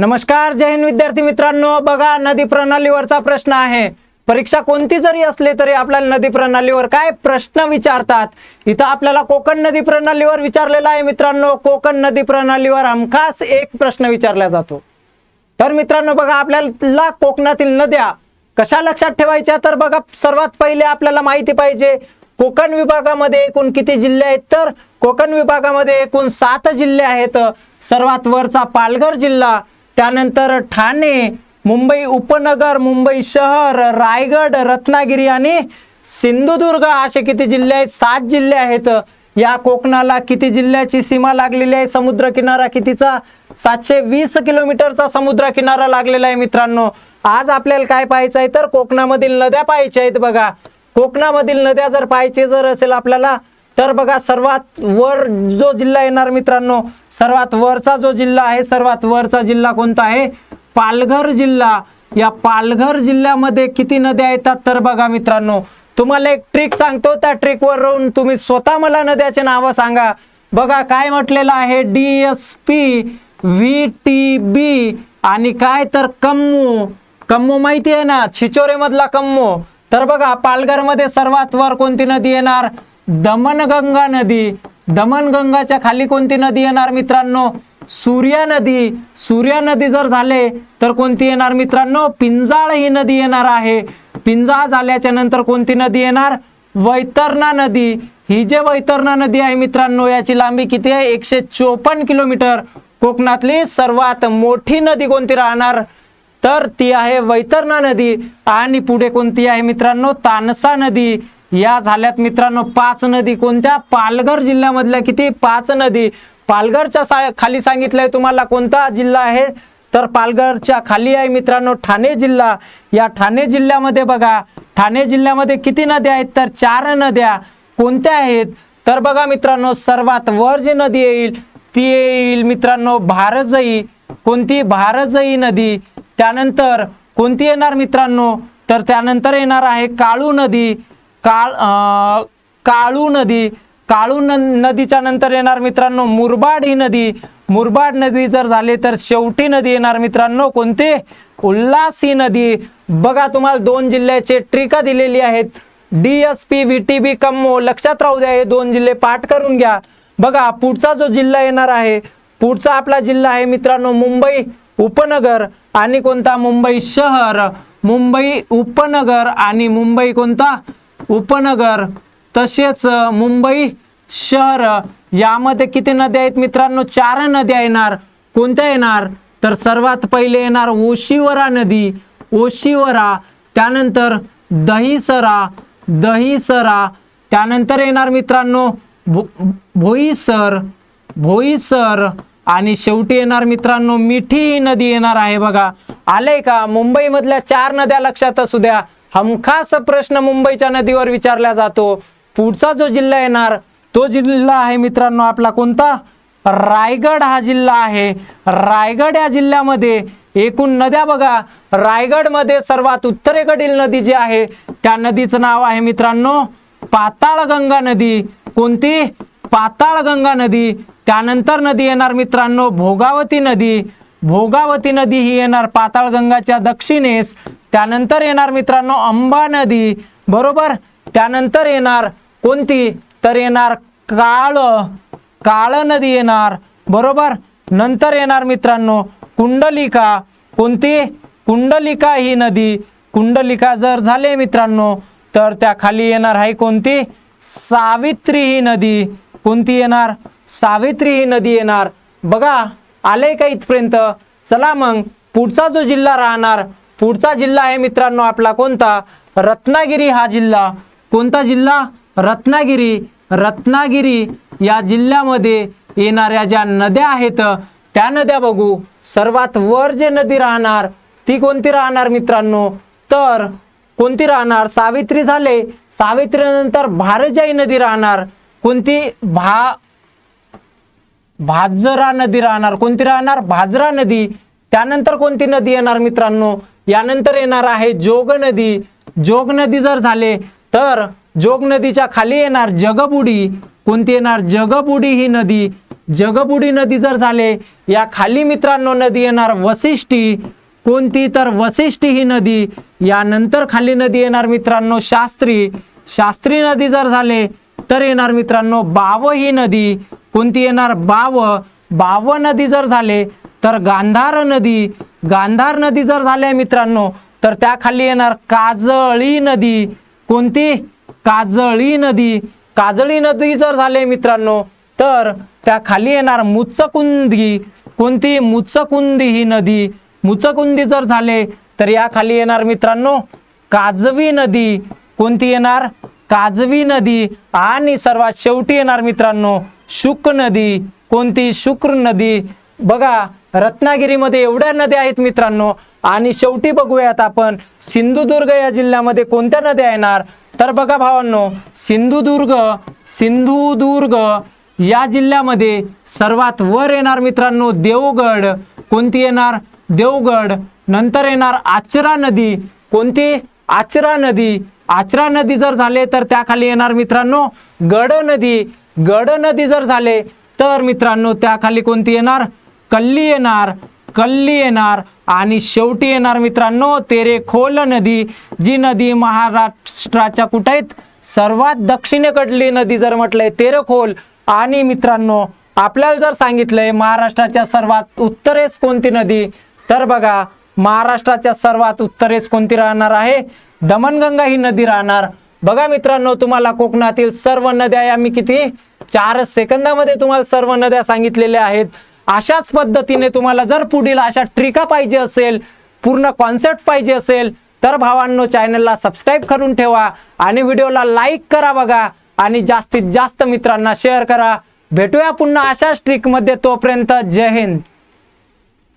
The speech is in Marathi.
नमस्कार, जय हिंद विद्यार्थी मित्रांनो। बघा, नदी प्रणालीवरचा प्रश्न आहे। परीक्षा कोणती जरी असले तरी आपल्याला नदी प्रणालीवर काय प्रश्न विचारतात। इथं आपल्याला कोकण नदी प्रणालीवर विचारलेला आहे मित्रांनो। कोकण नदी प्रणालीवर हमखास एक प्रश्न विचारला जातो। तर मित्रांनो बघा, आपल्याला कोकणातील नद्या कशा लक्षात ठेवायच्या, तर बघा सर्वात पहिले आपल्याला माहिती पाहिजे कोकण विभागामध्ये एकूण किती जिल्हे आहेत। तर कोकण विभागामध्ये एकूण 7 जिल्हे आहेत। सर्वात वरचा पालघर जिल्हा, त्यानंतर ठाणे, मुंबई उपनगर, मुंबई शहर, रायगड, रत्नागिरी आणि सिंधुदुर्ग असे किती जिल्हे आहेत? 7 जिल्हे आहेत। या कोकणाला किती जिल्ह्याची सीमा लागलेली आहे? समुद्र किनारा कितीचा? 720 किलोमीटरचा समुद्र किनारा लागलेला आहे मित्रांनो। आज आपल्याला काय पाहायचं आहे, तर कोकणामधील नद्या पाहायच्या आहेत। बघा, कोकणामधील नद्या जर पाहायचे जर असेल आपल्याला, तर बघा सर्वात वर जो जिल्हा येणार मित्रांनो, सर्वात वरचा जो जिल्हा आहे, सर्वात वरचा जिल्हा कोणता आहे? पालघर जिल्हा। या पालघर जिल्ह्यामध्ये किती नद्या येतात? तर बघा मित्रांनो, तुम्हाला एक ट्रिक सांगतो, त्या ट्रिकवर राहून तुम्ही स्वतः मला नद्याचे नाव सांगा। बघा काय म्हटलेलं आहे, DSP, VTB आणि काय तर कम्मू। कम्मू माहिती आहे ना, छिचोरे मधला कम्मू। तर बघा पालघर मध्ये सर्वात वर कोणती नदी येणार? दमनगंगा नदी। दमनगंगाच्या खाली कोणती नदी येणार मित्रांनो? सूर्या नदी। सूर्या नदी जर झाले तर कोणती येणार मित्रांनो? पिंजाळ ही नदी येणार आहे। पिंजाळ झाल्याच्या नंतर कोणती नदी येणार? वैतरणा नदी। ही जे वैतरणा नदी आहे मित्रांनो, याची लांबी किती आहे? 154 किलोमीटर। कोकणातली सर्वात मोठी नदी कोणती राहणार? तर ती आहे वैतरणा नदी। आणि पुढे कोणती आहे मित्रांनो? तानसा नदी। या झाल्यात मित्रांनो 5 नदी। कोणत्या? पालघर जिल्ह्यामधल्या किती? 5 नदी। पालघरच्या खाली सांगितलंय तुम्हाला कोणता जिल्हा आहे, तर पालघरच्या खाली आहे मित्रांनो ठाणे जिल्हा। या ठाणे जिल्ह्यामध्ये बघा, ठाणे जिल्ह्यामध्ये किती नद्या आहेत? तर 4 नद्या। कोणत्या आहेत? तर बघा मित्रांनो, सर्वात वर जी नदी येईल ती येईल मित्रांनो भारजई। कोणती? भारजई नदी। त्यानंतर कोणती येणार मित्रांनो? तर त्यानंतर येणार आहे काळू नदी। काळू नदी। काळू नदीच्या नंतर येणार मित्रांनो मुरबाड ही नदी। मुरबाड नदी जर झाले तर शेवटी नदी येणार मित्रांनो कोणती? उल्हास ही नदी। बघा, तुम्हाला 2 जिल्ह्याचे ट्रिका दिलेली आहेत, DSP, VTB, कम्मो। लक्षात राहू द्या, हे 2 जिल्हे पाठ करून घ्या। बघा पुढचा जो जिल्हा येणार आहे, पुढचा आपला जिल्हा आहे मित्रांनो मुंबई उपनगर आणि कोणता? मुंबई शहर। मुंबई उपनगर आणि मुंबई कोणता? उपनगर। तसेच मुंबई शहर, यामध्ये किती नद्या आहेत मित्रांनो? 4 नद्या येणार। कोणत्या येणार? तर सर्वात पहिले येणार ओशिवरा नदी। ओशिवरा। त्यानंतर दहिसरा। दहिसरा। त्यानंतर येणार मित्रांनो भोईसर। भोईसर। आणि शेवटी येणार मित्रांनो मिठी ही नदी येणार आहे। बघा आले का? मुंबई मधल्या 4 नद्या लक्षात असू द्या। हमखास प्रश्न मुंबईच्या नदीवर विचारला जातो। पुढचा जो जिल्हा येणार तो जिल्हा आहे मित्रांनो आपला कोणता? रायगड हा जिल्हा आहे। रायगड या जिल्ह्यामध्ये एकूण नद्या बघा, रायगड मध्ये सर्वात उत्तरेकडील नदी जी आहे त्या नदीचं नाव आहे मित्रांनो पाताळगंगा नदी। कोणती? पाताळगंगा नदी। त्यानंतर नदी येणार मित्रांनो भोगावती नदी। भोगावती नदी ही येणार पाताळगंगाच्या दक्षिणेस। त्यानंतर येणार मित्रांनो अंबा नदी, बरोबर। त्यानंतर येणार कोणती? तर येणार काळ नदी येणार, बरोबर। नंतर येणार मित्रांनो कुंडलिका। कोणती? कुंडलिका ही नदी। कुंडलिका जर झाले मित्रांनो तर त्या खाली येणार आहे कोणती? सावित्री ही नदी। कोणती येणार? सावित्री ही नदी येणार। बघा आले का इथपर्यंत? चला मग पुढचा जो जिल्हा राहणार, पुढचा जिल्हा आहे मित्रांनो आपला कोणता? रत्नागिरी हा जिल्हा। कोणता जिल्हा? रत्नागिरी। रत्नागिरी या जिल्ह्यामध्ये येणाऱ्या ज्या नद्या आहेत त्या नद्या बघू। सर्वात वर जे नदी राहणार ती कोणती राहणार मित्रांनो? तर कोणती राहणार? सावित्री झाले। सावित्री नंतर भारजाई नदी राहणार। कोणती? भाजरा नदी राहणार। कोणती राहणार? भाजरा नदी। त्यानंतर कोणती नदी येणार मित्रांनो? यानंतर येणार आहे जोग नदी। जोग नदी जर झाले तर जोग नदीच्या खाली येणार जगबुडी। कोणती येणार? जगबुडी ही नदी। जगबुडी नदी जर झाले, या खाली मित्रांनो नदी येणार वसिष्ठी. कोणती? तर वसिष्ठी ही नदी. यानंतर खाली नदी येणार मित्रांनो शास्त्री. शास्त्री नदी जर झाले तर येणार मित्रांनो बाव ही नदी. कोणती येणार? बाव. बाव नदी जर झाले तर गांधार नदी. गांधार नदी जर झाले मित्रांनो तर त्या खाली येणार काजळी नदी. कोणती? काजळी नदी. काजळी नदी जर झाले मित्रांनो तर त्या खाली येणार मुचकुंदी. कोणती? मुचकुंदी ही नदी. मुचकुंदी जर झाले तर या खाली येणार मित्रांनो काजवी नदी. कोणती येणार? काजवी नदी. आणि सर्वात शेवटी येणार मित्रांनो शुक नदी. कोणती? शुक्र नदी. बघा रत्नागिरीमध्ये एवढ्या नद्या आहेत मित्रांनो. आणि शेवटी बघूयात आपण सिंधुदुर्ग या जिल्ह्यामध्ये कोणत्या नद्या येणार. तर बघा भावांनो, सिंधुदुर्ग या जिल्ह्यामध्ये सर्वात वर येणार मित्रांनो देवगड. कोणती येणार? देवगड. नंतर येणार आचरा नदी. कोणती? आचरा नदी. आचरा नदी जर झाले तर त्या खाली येणार मित्रांनो गड नदी. गड नदी जर झाले तर मित्रांनो त्या खाली कोणती येणार? कल्ली येणार. कल्ली येणार. आणि शेवटी येणार मित्रांनो तेरेखोल नदी. जी नदी महाराष्ट्राच्या कुठे आहेत? सर्वात दक्षिणेकडली नदी जर म्हटलंय तेरेखोल. आणि मित्रांनो आपल्याला जर सांगितलंय महाराष्ट्राच्या सर्वात उत्तरेस कोणती नदी, तर बघा महाराष्ट्राच्या सर्वात उत्तरेस कोणती राहणार आहे? दमणगंगा ही नदी राहणार. बघा मित्रांनो तुम्हाला कोकणातील सर्व नद्या या मी किती 4 सेकंदामध्ये तुम्हाला सर्व नद्या सांगितलेल्या आहेत. अशाच पद्धतीने तुम्हाला जर पुढील अशा ट्रिका पाहिजे असेल, पूर्ण कॉन्सेप्ट पाहिजे असेल तर भावांनो चॅनलला सबस्क्राईब करून ठेवा आणि व्हिडिओला लाईक करा बघा आणि जास्तीत जास्त मित्रांना शेअर करा. भेटूया पुन्हा अशाच ट्रिकमध्ये. तोपर्यंत जय हिंद.